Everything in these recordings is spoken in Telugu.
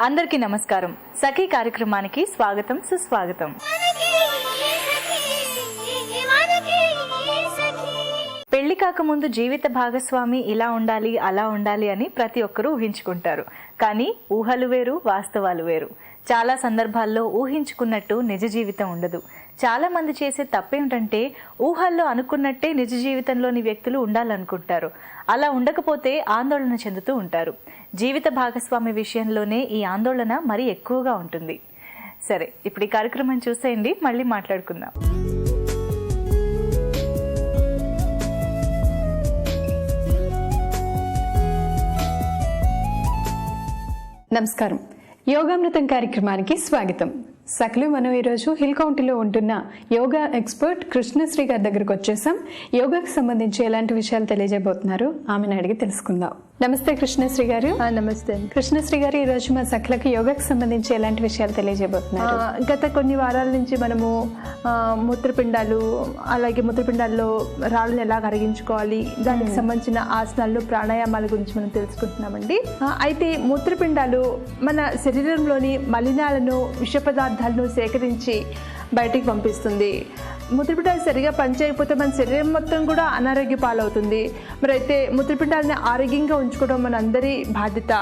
అందరికీ నమస్కారం. సఖీ కార్యక్రమానికి స్వాగతం, సుస్వాగతం. పెళ్లి కాకముందు జీవిత భాగస్వామి ఇలా ఉండాలి, అలా ఉండాలి అని ప్రతి ఒక్కరూ ఊహించుకుంటారు. కానీ ఊహలు వేరు, వాస్తవాలు వేరు. చాలా సందర్భాల్లో ఊహించుకున్నట్టు నిజ జీవితం ఉండదు. చాలా మంది చేసే తప్పేమిటంటే ఊహల్లో అనుకున్నట్టే నిజ జీవితంలోని వ్యక్తులు ఉండాలనుకుంటారు. అలా ఉండకపోతే ఆందోళన చెందుతూ ఉంటారు. జీవిత భాగస్వామి విషయంలోనే ఈ ఆందోళన మరీ ఎక్కువగా ఉంటుంది. సరే, ఇప్పుడు ఈ కార్యక్రమం చూసేయండి, మళ్ళీ మాట్లాడుకుందాం. నమస్కారం. యోగామృతం కార్యక్రమానికి స్వాగతం. సకలు మనం ఈరోజు హిల్ కౌంటీలో ఉంటున్న యోగా ఎక్స్పర్ట్ కృష్ణశ్రీ గారి దగ్గరకు వచ్చేసాం. యోగాకు సంబంధించి ఎలాంటి విషయాలు తెలియజేయబోతున్నారు ఆమెను అడిగి తెలుసుకుందాం. నమస్తే కృష్ణశ్రీ గారు. నమస్తే. కృష్ణశ్రీ గారు, ఈ రోజు మా సకలకు యోగాకు సంబంధించి ఎలాంటి విషయాలు తెలియజేయబోతున్నారు? గత కొన్ని వారాల నుంచి మనము మూత్రపిండాలు, అలాగే మూత్రపిండాల్లో రాళ్ళని ఎలా కరిగించుకోవాలి, దానికి సంబంధించిన ఆసనాలు, ప్రాణాయామాల గురించి మనం తెలుసుకుంటున్నామండి. అయితే మూత్రపిండాలు మన శరీరంలోని మలినాలను, విష పదార్థాలను సేకరించి బయటికి పంపిస్తుంది. మూత్రపిండాలు సరిగా పనిచేయకపోతే మన శరీరం మొత్తం కూడా అనారోగ్య పాలవుతుంది. మరి అయితే మూత్రపిండాలని ఆరోగ్యంగా ఉంచుకోవడం మన అందరి బాధ్యత.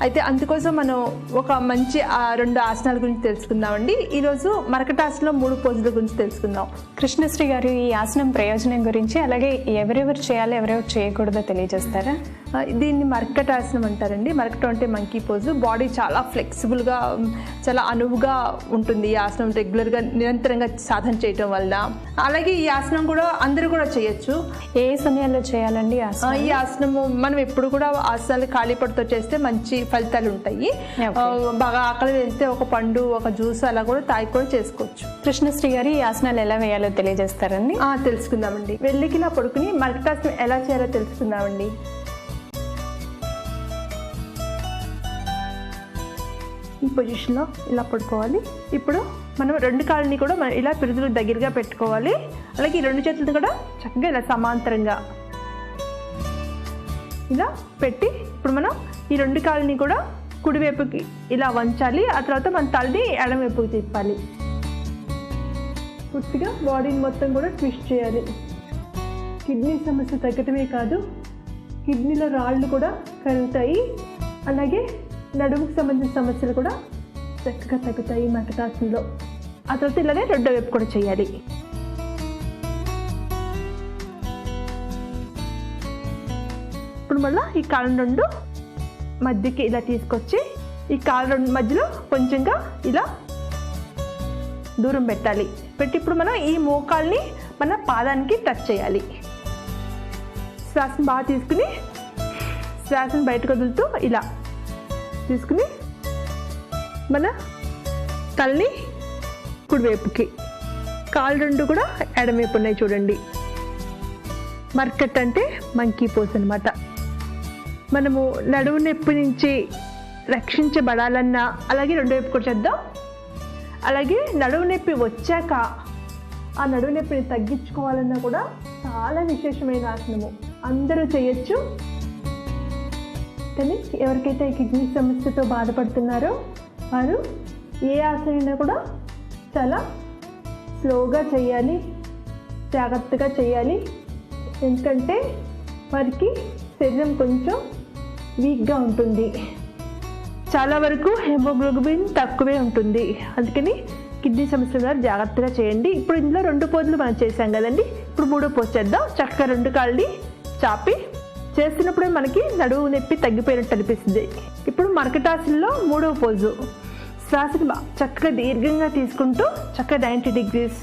అయితే అందుకోసం మనం ఒక మంచి 2 ఆసనాల గురించి తెలుసుకుందామండి. ఈరోజు మరకటాసనంలో 3 పోజుల గురించి తెలుసుకుందాం. కృష్ణశ్రీ గారు, ఈ ఆసనం ప్రయోజనం గురించి, అలాగే ఎవరెవరు చేయాలి, ఎవరెవరు చేయకూడదో తెలియజేస్తారా? దీన్ని మరకటాసనం అంటారండి. మరకటం అంటే మంకీ పోజు. బాడీ చాలా ఫ్లెక్సిబుల్గా, చాలా అనువుగా ఉంటుంది ఈ ఆసనం రెగ్యులర్గా నిరంతరంగా సాధన చేయటం వల్ల. అలాగే ఈ ఆసనం కూడా అందరూ కూడా చేయొచ్చు. ఏ సమయాల్లో చేయాలండి ఈ ఆసనము? మనం ఎప్పుడు కూడా ఆసనాలు ఖాళీ పడితో చేస్తే మంచి ఫలితాలు ఉంటాయి. బాగా ఆకలి వేస్తే ఒక పండు, ఒక జ్యూస్ అలా కూడా తాగి కూడా చేసుకోవచ్చు. కృష్ణశ్రీ గారు, ఈ ఆసనాలు ఎలా వేయాలో తెలియజేస్తారండి? తెలుసుకుందామండి. వెల్లికిలా పడుకుని మరకటాసనం ఎలా చేయాలో తెలుసుకుందామండి. ఈ పొజిషన్లో ఇలా పడుకోవాలి. ఇప్పుడు మనం 2 కాళ్ళని కూడా మనం ఇలా పిరుదులు దగ్గరగా పెట్టుకోవాలి. అలాగే ఈ 2 చేతులను కూడా చక్కగా ఇలా సమాంతరంగా ఇలా పెట్టి ఇప్పుడు మనం ఈ 2 కాళ్ళని కూడా కుడివైపుకి ఇలా వంచాలి. ఆ తర్వాత మన తలని ఎడమవైపుకి తిప్పాలి. పూర్తిగా బాడీని మొత్తం కూడా ట్విస్ట్ చేయాలి. కిడ్నీ సమస్య తగ్గటమే కాదు, కిడ్నీలో రాళ్ళు కూడా కరుగుతాయి. అలాగే నడుముకు సంబంధించిన సమస్యలు కూడా చక్కగా తగ్గుతాయి మరకటాసనంలో. ఆ తర్వాత ఇలానే 2వ వైపు కూడా చేయాలి. ఇప్పుడు మళ్ళీ ఈ కాళ్ళ 2 మధ్యకి ఇలా తీసుకొచ్చి ఈ కాళ్ళ 2 మధ్యలో కొంచెంగా ఇలా దూరం పెట్టాలి. పెట్టి ఇప్పుడు మనం ఈ మోకాల్ని మన పాదానికి టచ్ చేయాలి. శ్వాసను బాగా తీసుకుని శ్వాసను బయటకు వదులుతూ ఇలా తీసుకుని మన తలని కుడివైపుకి, కాళ్ళు 2 కూడా ఎడమవైపు ఉన్నాయి చూడండి. మర్కట్ అంటే మంకీ పోజ్ అనమాట. మనము నడుము నొప్పి నుంచి రక్షించబడాలన్నా అలాగే 2వ వైపు కూడా చేద్దాం. అలాగే నడుము నొప్పి వచ్చాక ఆ నడుము నొప్పిని తగ్గించుకోవాలన్నా కూడా చాలా విశేషమైన ఆసనము. అందరూ చేయొచ్చు. కానీ ఎవరికైతే కిడ్నీ సమస్యతో బాధపడుతున్నారో వారు ఏ ఆసనైనా కూడా చాలా స్లోగా చేయాలి, జాగ్రత్తగా చేయాలి. ఎందుకంటే వారికి శరీరం కొంచెం వీక్గా ఉంటుంది. చాలా వరకు హెమోగ్లోబిన్ తక్కువే ఉంటుంది. అందుకని కిడ్నీ సమస్యల ద్వారా జాగ్రత్తగా చేయండి. ఇప్పుడు ఇందులో 2 పోజులు మనం చేసాం కదండి. ఇప్పుడు 3వ పోజు చేద్దాం. చక్కగా 2 కాళ్ళని చాపి చేస్తున్నప్పుడే మనకి నడుము నొప్పి తగ్గిపోయినట్టు అనిపిస్తుంది. ఇప్పుడు మరకటాసనంలో 3వ పోజు. శ్వాసను చక్కగా దీర్ఘంగా తీసుకుంటూ చక్కగా 90 degrees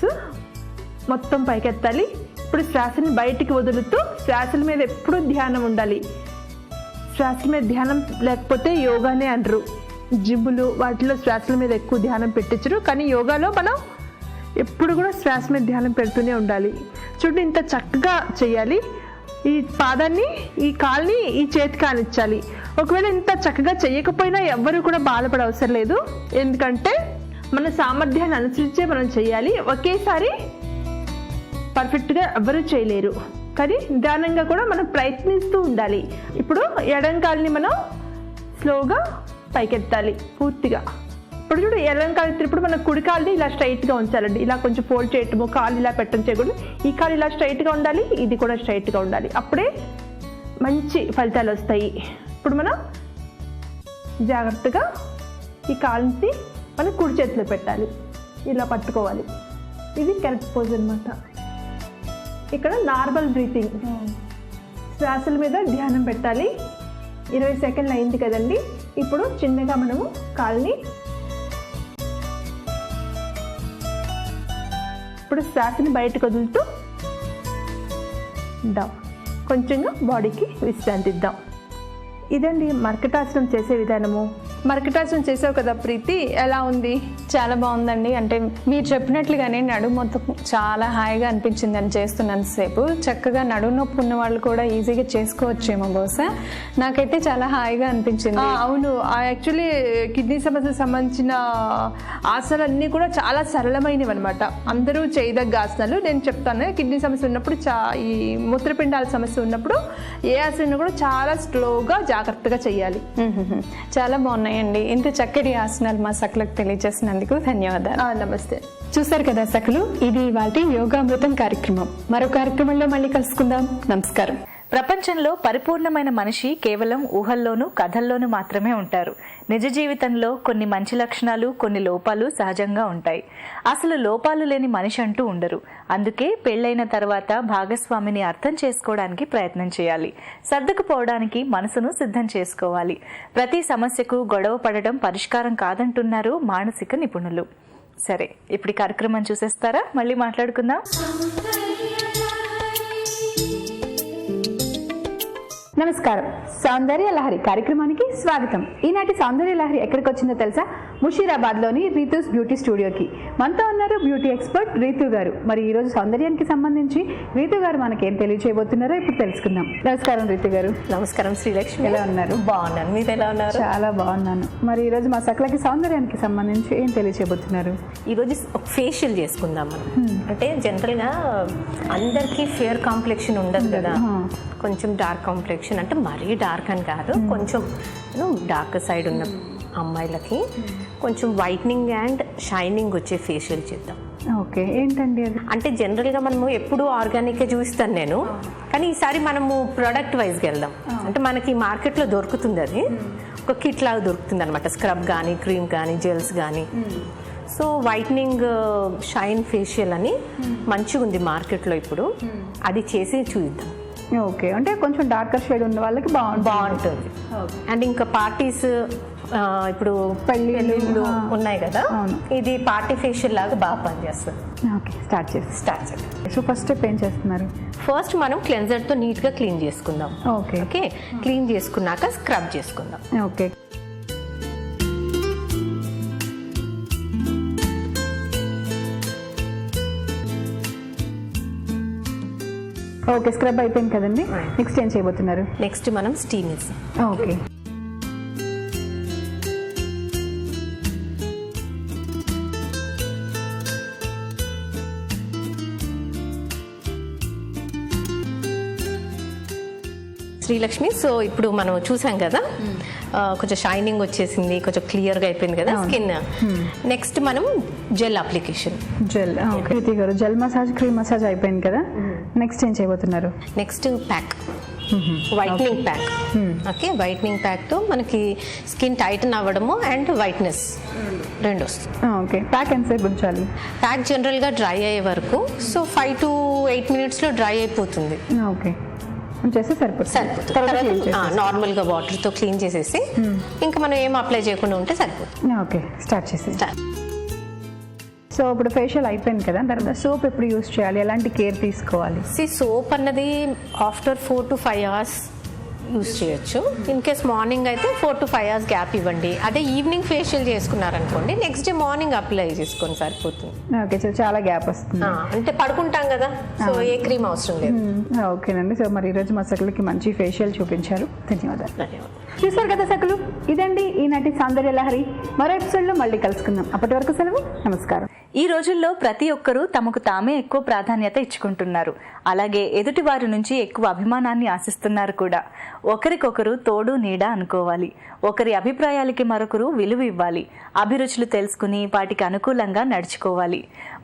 మొత్తం పైకెత్తాలి. ఇప్పుడు శ్వాసని బయటికి వదులుతూ శ్వాసల మీద ఎప్పుడూ ధ్యానం ఉండాలి. శ్వాసల మీద ధ్యానం లేకపోతే యోగానే అనరు. జిమ్ములు వాటిలో శ్వాసల మీద ఎక్కువ ధ్యానం పెట్టించరు. కానీ యోగాలో మనం ఎప్పుడు కూడా శ్వాస మీద ధ్యానం పెడుతూనే ఉండాలి. చూడండి, ఇంత చక్కగా చేయాలి. ఈ పాదాన్ని, ఈ కాల్ని ఈ చేతికి ఆనించాలి. ఒకవేళ ఇంత చక్కగా చేయకపోయినా ఎవ్వరూ కూడా బాధపడే అవసరం లేదు. ఎందుకంటే మన సామర్థ్యాన్ని అనుసరించే మనం చేయాలి. ఒకేసారి పర్ఫెక్ట్గా ఎవ్వరూ చేయలేరు. కానీ నిదానంగా కూడా మనం ప్రయత్నిస్తూ ఉండాలి. ఇప్పుడు ఎడం కాల్ని మనం స్లోగా పైకెత్తాలి పూర్తిగా. ఇప్పుడు చూడు ఎడం కాలు ఎత్తినప్పుడు మన కుడి కాలుని ఇలా స్ట్రైట్గా ఉంచాలండి. ఇలా కొంచెం ఫోల్డ్ చేయటము, కాలు ఇలా పెట్టడం చేయకూడదు. ఈ కాలు ఇలా స్ట్రైట్గా ఉండాలి, ఇది కూడా స్ట్రైట్గా ఉండాలి. అప్పుడే మంచి ఫలితాలు వస్తాయి. ఇప్పుడు మనం జాగ్రత్తగా ఈ కాలుని మనం కుడి చేతిలో పెట్టాలి, ఇలా పట్టుకోవాలి. ఇది కరెక్ట్ పోజ్ అనమాట. ఇక్కడ నార్మల్ బ్రీతింగ్, శ్వాసల మీద ధ్యానం పెట్టాలి. 20 సెకండ్లు అయింది కదండి. ఇప్పుడు చిన్నగా మనము కాలుని ఇప్పుడు శ్వాసని బయటకు వదులుతూ డౌన్, కొంచెంగా బాడీకి విశ్రాంతి ఇద్దాం. ఇదండి మర్కటాసనం చేసే విధానము. మర్కటాసనం చేసావు కదా ప్రీతి, ఎలా ఉంది? చాలా బాగుందండి. అంటే మీరు చెప్పినట్లుగానే నడుము మొత్తం చాలా హాయిగా అనిపించింది అని చేస్తున్నంతసేపు. చక్కగా నడుము నొప్పి ఉన్న వాళ్ళు కూడా ఈజీగా చేసుకోవచ్చేమో బహుశా. నాకైతే చాలా హాయిగా అనిపించింది. అవును, యాక్చువల్లీ కిడ్నీ సమస్యకు సంబంధించిన ఆసనాలన్నీ కూడా చాలా సరళమైనవి అనమాట. అందరూ చేయదగ్గ ఆసనాలు. నేను చెప్తాను, కిడ్నీ సమస్య ఉన్నప్పుడు ఈ మూత్రపిండాల సమస్య ఉన్నప్పుడు ఏ ఆసనం కూడా చాలా స్లోగా జాగ్రత్తగా చేయాలి. చాలా బాగున్నాయండి. ఇంత చక్కటి ఆసనాలు మా సకలకు తెలియజేసినందుకు ధన్యవాదాలు. నమస్తే. చూసారు కదా సకలు, ఇది ఇవాల్టి యోగామృతం కార్యక్రమం. మరో కార్యక్రమంలో మళ్ళీ కలుసుకుందాం. నమస్కారం. ప్రపంచంలో పరిపూర్ణమైన మనిషి కేవలం ఊహల్లోనూ కథల్లోనూ మాత్రమే ఉంటారు. నిజ జీవితంలో కొన్ని మంచి లక్షణాలు, కొన్ని లోపాలు సహజంగా ఉంటాయి. అసలు లోపాలు లేని మనిషి అంటూ ఉండరు. అందుకే పెళ్లైన తర్వాత భాగస్వామిని అర్థం చేసుకోవడానికి ప్రయత్నం చేయాలి. సర్దుకుపోవడానికి మనసును సిద్ధం చేసుకోవాలి. ప్రతి సమస్యకు గొడవ పడడం పరిష్కారం కాదంటున్నారు మానసిక నిపుణులు. సరే, ఇప్పుడు ఈ కార్యక్రమం చూసేస్తారా? మళ్ళీ మాట్లాడుకుందాం. నమస్కారం. సౌందర్య లహరి కార్యక్రమానికి స్వాగతం. ఈనాటి సౌందర్య లహరి ఎక్కడికి వచ్చిందో తెలుసా? ముషీరాబాద్లోని రీతూస్ బ్యూటీ స్టూడియోకి. మనతో ఉన్నారు బ్యూటీ ఎక్స్పర్ట్ రీతూ గారు. మరి ఈరోజు సౌందర్యానికి సంబంధించి రీతూ గారు మనకేం తెలియచేయబోతున్నారో ఇప్పుడు తెలుసుకుందాం. నమస్కారం రీతూ గారు. నమస్కారం శ్రీలక్ష్మి. ఎలా ఉన్నారు? బాగున్నాను, మీరు ఎలా ఉన్నారు? చాలా బాగున్నాను. మరి ఈరోజు మా సకలకి సౌందర్యానికి సంబంధించి ఏం తెలియచేయబోతున్నారు? ఈరోజు ఒక ఫేషియల్ చేసుకుందాం మనం. అంటే జనరల్గా అందరికీ ఫేర్ కాంప్లెక్షన్ ఉండదు కదా, కొంచెం డార్క్ కాంప్లెక్షన్, అంటే మరీ డార్క్ అని కాదు, కొంచెం డార్క్ సైడ్ ఉన్న అమ్మాయిలకి కొంచెం వైట్నింగ్ అండ్ షైనింగ్ వచ్చే ఫేషియల్ చేద్దాం. ఓకే, ఏంటండి అది? అంటే జనరల్గా మనము ఎప్పుడు ఆర్గానిక్గా చూపిస్తాను నేను, కానీ ఈసారి మనము ప్రోడక్ట్ వైజ్గా వెళ్దాం. అంటే మనకి మార్కెట్లో దొరుకుతుంది, అది ఒక కిట్ లాగా దొరుకుతుంది అనమాట. స్క్రబ్ కానీ, క్రీమ్ కానీ, జెల్స్ కానీ. సో వైట్నింగ్ షైన్ ఫేషియల్ అని మంచిగా ఉంది మార్కెట్లో ఇప్పుడు, అది చేసి చూద్దాం. ఓకే, అంటే కొంచెం డార్కర్ షేడ్ ఉన్న వాళ్ళకి బాగుంటుంది. అండ్ ఇంకా పార్టీస్, ఇప్పుడు పెళ్ళిళ్ళు ఉన్నాయి కదా, ఇది పార్టీ ఫేషియల్ లాగా బాగా పనిచేస్తుంది. ఓకే, స్టార్ట్ చేయండి. సో ఫస్ట్ స్టెప్ ఏం చేస్తున్నారు? ఫస్ట్ మనం క్లెన్జర్తో నీట్గా క్లీన్ చేసుకుందాం. ఓకే ఓకే, క్లీన్ చేసుకున్నాక స్క్రబ్ చేసుకుందాం. ఓకే, ఓకే, స్క్రబ్ అయిపోయింది కదండి. నెక్స్ట్ ఏం చేయబోతున్నారు? నెక్స్ట్ మనం స్టీమ్ వేస్తాం. ఓకే, శ్రీలక్ష్మి. సో ఇప్పుడు మనం చూసాం కదా, కొంచెం షైనింగ్ వచ్చేసింది, కొంచెం క్లియర్గా అయిపోయింది కదా స్కిన్. నెక్స్ట్ మనం జెల్ అప్లికేషన్. జెల్. ఓకే గారు, జెల్ మసాజ్, క్రీమ్ మసాజ్ అయిపోయింది కదా. నెక్స్ట్ ఏం చేయబోతున్నారు? Next pack, whitening pack. Okay, whitening ప్యాక్తో మనకి స్కిన్ టైటన్ అవ్వడము అండ్ వైట్నెస్ రెండు వస్తుంది. ఓకే, ప్యాక్ ఎంతసేపు ఉంచాలి? ప్యాక్ జనరల్గా డ్రై అయ్యే వరకు, సో 5 to 8 minutesలో డ్రై అయిపోతుంది. ఓకే, చేస్తే సరిపోతుంది. నార్మల్గా వాటర్తో క్లీన్ చేసేసి ఇంకా మనం ఏం అప్లై చేయకుండా ఉంటే సరిపోతుంది. ఓకే, స్టార్ట్ చేసి. సో ఇప్పుడు ఫేషియల్ అయిపోయింది కదా, తర్వాత సోప్ ఎప్పుడు యూస్ చేయాలి, ఎలాంటి కేర్ తీసుకోవాలి? సోప్ అన్నది ఆఫ్టర్ 4 to 5 hours యూస్ చేయొచ్చు. ఇన్ కేస్ మార్నింగ్ అయితే 4 to 5 hours గ్యాప్ ఇవ్వండి. అదే ఈవినింగ్ ఫేషియల్ చేసుకున్నారనుకోండి, నెక్స్ట్ డే మార్నింగ్ అప్లై చేసుకొని సరిపోతుంది. ఓకే, సో చాలా గ్యాప్ వస్తుంది. అంటే పడుకుంటాం కదా, సో ఏ క్రీమ్ అవసరం లేదు. ఓకేనండి. సో మరి ఈరోజు మా సకలకి మంచి ఫేషియల్ చూపించారు. ధన్యవాదాలు. చూసారు కదా సకులు, ఇదండి ఈనాటి సౌందర్య లహరి. మరో ఎపిసోడ్లో మళ్ళీ కలుసుకుందాం. అప్పటి వరకు సెలవు, నమస్కారం. ఈ రోజుల్లో ప్రతి ఒక్కరూ తమకు తామే ఎక్కువ ప్రాధాన్యత ఇచ్చుకుంటున్నారు. అలాగే ఎదుటి వారి నుంచి ఎక్కువ అభిమానాన్ని ఆశిస్తున్నారు కూడా. ఒకరికొకరు తోడు నీడ అనుకోవాలి. ఒకరి అభిప్రాయాలకి మరొకరు విలువ ఇవ్వాలి. అభిరుచులు తెలుసుకుని వాటికి అనుకూలంగా నడుచుకోవాలి.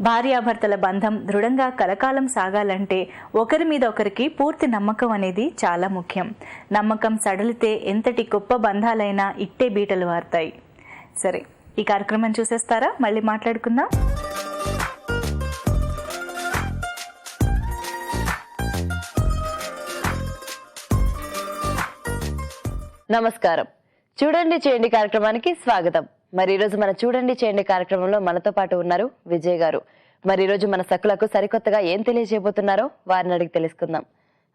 భార్యాభర్తల బంధం దృఢంగా కలకాలం సాగాలంటే ఒకరి మీద ఒకరికి పూర్తి నమ్మకం అనేది చాలా ముఖ్యం. నమ్మకం సడలితే ఎంతటి గొప్ప బంధాలైనా ఇట్టే బీటలు వారుతాయి. సరే, ఈ కార్యక్రమం చూసేస్తారా? మళ్ళీ మాట్లాడుకుందాం. నమస్కారం. చూడండి చేయండి కార్యక్రమానికి స్వాగతం. మరి ఈరోజు మన చూడండి చేయండి కార్యక్రమంలో మనతో పాటు ఉన్నారు విజయ్ గారు. మరి ఈరోజు మన సకులకు సరికొత్తగా ఏం తెలియజేయబోతున్నారో వారిని అడిగి తెలుసుకుందాం.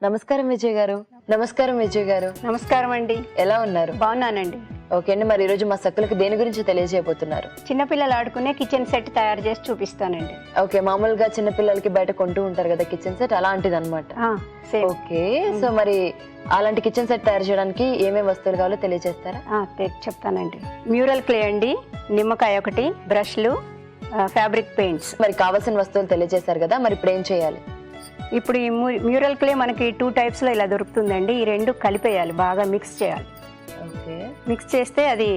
నమస్కారం విజయ్ గారు. నమస్కారం విజయ్ గారు. నమస్కారం అండి. ఎలా ఉన్నారు? బాగున్నానండి. ఓకే అండి, మరి ఈరోజు మా సకులకు దేని గురించి తెలియజేయబోతున్నారు? చిన్నపిల్లలు ఆడుకునే కిచెన్ సెట్ తయారు చేసి చూపిస్తానండి. ఓకే, మామూలుగా చిన్నపిల్లలకి బయట కొంటూ ఉంటారు కదా కిచెన్ సెట్, అలాంటిది అనమాట. ఓకే, సో మరి అలాంటి కిచెన్ సెట్ తయారు చేయడానికి ఏమేమి వస్తువులు కావాలో తెలియజేస్తారా? చెప్తానండి. మ్యూరల్ క్లే అండి, నిమ్మకాయ ఒకటి, బ్రష్లు, ఫ్యాబ్రిక్ పెయింట్స్. మరి కావాల్సిన వస్తువులు తెలియజేశారు కదా, మరి ఇప్పుడు ఏం చేయాలి? ఇప్పుడు ఈ మ్యూరల్ క్లే మనకి 2 types లో ఇలా దొరుకుతుందండి. ఈ రెండు కలిపేయాలి, బాగా మిక్స్ చేయాలి. ఓకే, మిక్స్ చేస్తే అది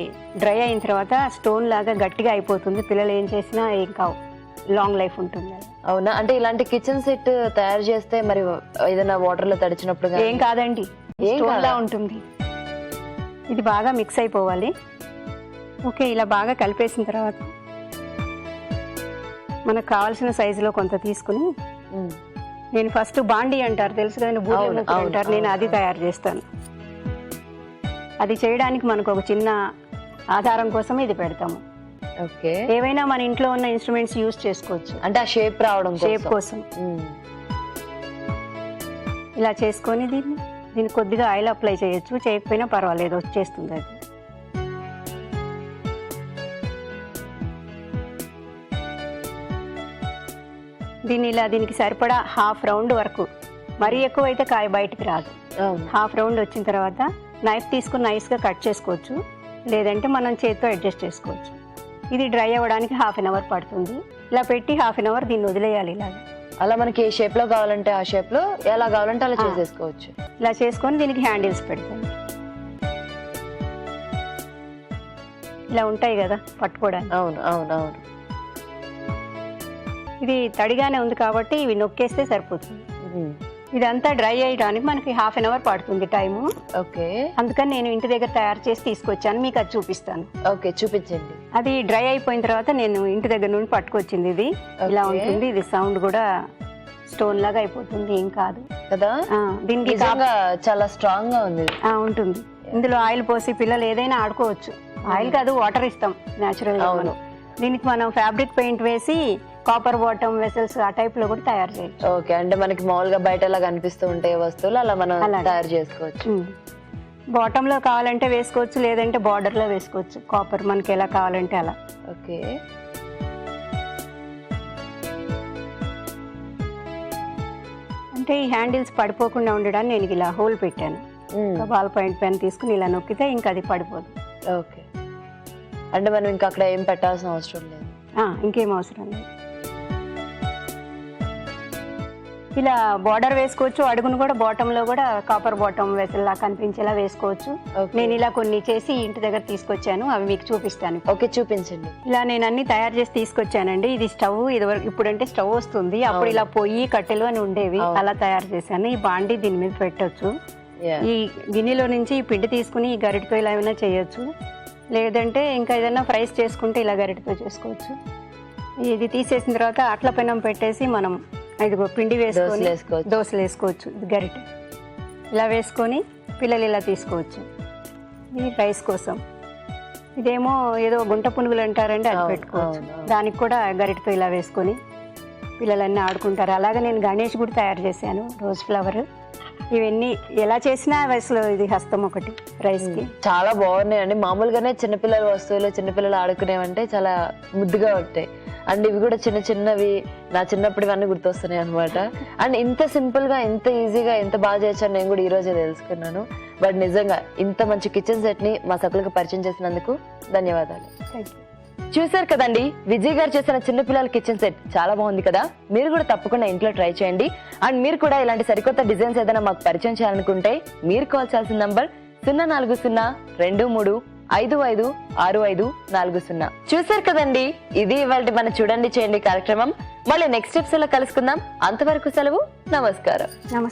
డ్రై అయిన తర్వాత స్టోన్ లాగా గట్టిగా అయిపోతుంది. పిల్లలు ఏం చేసినా ఏం కావు, లాంగ్ లైఫ్ ఉంటుంది. అవునా? అంటే ఇలాంటి కిచెన్ సెట్ తయారు చేస్తే మరి ఏదైనా వాటర్ లో తడిచినప్పుడు ఏం కాదండి, స్టోన్ లా ఉంటుంది. ఇది బాగా మిక్స్ అయిపోవాలి. ఓకే, ఇలా బాగా కలిపేసిన తర్వాత మనకు కావాల్సిన సైజులో కొంత తీసుకుని, నేను ఫస్ట్ బాండీ అంటారు తెలుసు కదా, బూరెల ముక్కలు అంటారు, నేను అది తయారు చేస్తాను. అది చేయడానికి మనకు ఒక చిన్న ఆధారం కోసం ఇది పెడతాము. ఓకే, ఏవైనా మన ఇంట్లో ఉన్న ఇన్స్ట్రుమెంట్స్ యూజ్ చేసుకోవచ్చు, అంటే ఆ షేప్ రావడం షేప్ కోసం. ఇలా చేసుకొని దీన్ని కొద్దిగా ఆయిల్ అప్లై చేయొచ్చు, చేయకపోయినా పర్వాలేదు, వచ్చేస్తుంది అది. దీనికి సరిపడా హాఫ్ రౌండ్ వరకు, మరీ ఎక్కువ అయితే కాయ బయటికి రాదు. హాఫ్ రౌండ్ వచ్చిన తర్వాత నైఫ్ తీసుకుని నైస్గా కట్ చేసుకోవచ్చు, లేదంటే మనం చేతితో అడ్జస్ట్ చేసుకోవచ్చు. ఇది డ్రై అవ్వడానికి 1/2 hour పడుతుంది. ఇలా పెట్టి 1/2 hour దీన్ని వదిలేయాలి. ఇలాగా అలా మనకి ఏ షేప్ లో కావాలంటే ఆ షేప్ లో, ఎలా కావాలంటే అలా చేసేసుకోవచ్చు. ఇలా చేసుకొని దీనికి హ్యాండిల్స్ పెడతాను. ఇలా ఉంటాయి కదా పట్టుకోవడానికి. అవును అవును అవును. ఇది తడిగానే ఉంది కాబట్టి ఇవి నొక్కేస్తే సరిపోతుంది. ఇదంతా డ్రై అయ్యడానికి మనకి 1/2 hour పడుతుంది టైము. ఓకే, అందుకని నేను ఇంటి దగ్గర తయారు చేసి తీసుకొచ్చాను, మీకు అది చూపిస్తాను. ఓకే, చూపించండి. అది డ్రై అయిపోయిన తర్వాత నేను ఇంటి దగ్గర నుండి పట్టుకొచ్చింది. ఇది ఇలా ఉంటుంది. ఇది సౌండ్ కూడా స్టోన్ లాగా అయిపోతుంది, ఏం కాదు కదా. దీనికి చాలా స్ట్రాంగ్ గా ఉంది. ఉంటుంది. ఇందులో ఆయిల్ పోసి పిల్లలు ఏదైనా ఆడుకోవచ్చు. ఆయిల్ కాదు, వాటర్ ఇస్తాం న్యాచురల్ గా. దీనికి మనం ఫ్యాబ్రిక్ పెయింట్ వేసి కాపర్ బాటమ్ వెసల్స్ ఆ టైప్ లో కూడా తయారు చేయొచ్చు. ఓకే, అంటే మనకి మామూలుగా బయట ఎలా కనిపిస్తూ ఉంటాయి వస్తువులు, అలా మనం తయారు చేసుకోవచ్చు. బాటమ్ లో కావాలంటే వేసుకోవచ్చు, లేదంటే బార్డర్ లో వేసుకోవచ్చు. కాపర్ మనకి ఎలా కావాలంటే అలా. ఓకే, అంటే ఈ హ్యాండిల్స్ పడిపోకుండా ఉండడానికి నేను ఇలా హోల్ పెట్టాను. బాల్ పాయింట్ పెన్ తీసుకుని ఇలా నొక్కితే ఇంకా అది పడిపోదు. ఓకే, అంటే మనం ఇంకా అక్కడ ఏం పెట్టాల్సిన అవసరం లేదు. ఇంకేం అవసరం లేదు. ఇలా బార్డర్ వేసుకోవచ్చు. అడుగును కూడా బాటమ్ లో కూడా కాపర్ బాటమ్ వెసల్లా కనిపించేలా వేసుకోవచ్చు. నేను ఇలా కొన్ని చేసి ఇంటి దగ్గర తీసుకొచ్చాను, అవి మీకు చూపిస్తాను. ఓకే, చూపించండి. ఇలా నేను అన్ని తయారు చేసి తీసుకొచ్చానండి. ఇది స్టవ్, ఇప్పుడంటే స్టవ్ వస్తుంది, అప్పుడు ఇలా పొయ్యి కట్టెలు అని ఉండేవి, అలా తయారు చేశాను. ఈ బాండి దీని మీద పెట్టొచ్చు. ఈ గిన్నెలో నుంచి ఈ పిండి తీసుకుని ఈ గరిటతో ఇలా ఏమైనా చేయొచ్చు, లేదంటే ఇంకా ఏదైనా ఫ్రైస్ చేసుకుంటే ఇలా గరిటతో చేసుకోవచ్చు. ఇది తీసేసిన తర్వాత అట్ల పెనం పెట్టేసి మనం ఇదిగో పిండి వేసుకొని దోశలు వేసుకోవచ్చు. ఇది గరిట ఇలా వేసుకొని పిల్లలు ఇలా తీసుకోవచ్చు. ఇది రైస్ కోసం. ఇదేమో ఏదో గుంట పునుగులు అంటారండి, అది పెట్టుకోవచ్చు. దానికి కూడా గరిటతో ఇలా వేసుకొని పిల్లలన్నీ ఆడుకుంటారు. అలాగే నేను గణేష్ కూడా తయారు చేశాను, రోజ్ ఫ్లవర్. ఇవన్నీ ఎలా చేసినా వయసులో ఇది హస్తం ఒకటి రైస్ కి. చాలా బాగున్నాయండి. మామూలుగానే చిన్నపిల్లల వస్తువులు, చిన్నపిల్లలు ఆడుకునేవంటే చాలా ముద్దుగా ఉంటాయి. అండ్ ఇవి కూడా చిన్న చిన్నవి, నా చిన్నప్పుడు ఇవన్నీ గుర్తొస్తున్నాయి అనమాట. అండ్ ఇంత సింపుల్ గా, ఇంత ఈజీగా, ఎంత బాగా చేయొచ్చని నేను కూడా ఈ రోజే తెలుసుకున్నాను. బట్ నిజంగా ఇంత మంచి కిచెన్ సెట్ ని మా సకులకు పరిచయం చేసినందుకు ధన్యవాదాలు. చూసారు కదండి, విజయ్ గారు చేసిన చిన్నపిల్లల కిచెన్ సెట్ చాలా బాగుంది కదా. మీరు కూడా తప్పకుండా ఇంట్లో ట్రై చేయండి. అండ్ మీరు కూడా ఇలాంటి సరికొత్త డిజైన్స్ ఏదైనా మాకు పరిచయం చేయాలనుకుంటే మీరు కాల్ చేయాల్సిన నంబర్ 04023555540. చూసారు కదండి, ఇది ఇవాళ మన చూడండి చేయండి కార్యక్రమం. మళ్ళీ నెక్స్ట్ ఎపిసోడ్ లో కలుసుకుందాం. అంతవరకు సెలవు. నమస్కారం. నమస్తే.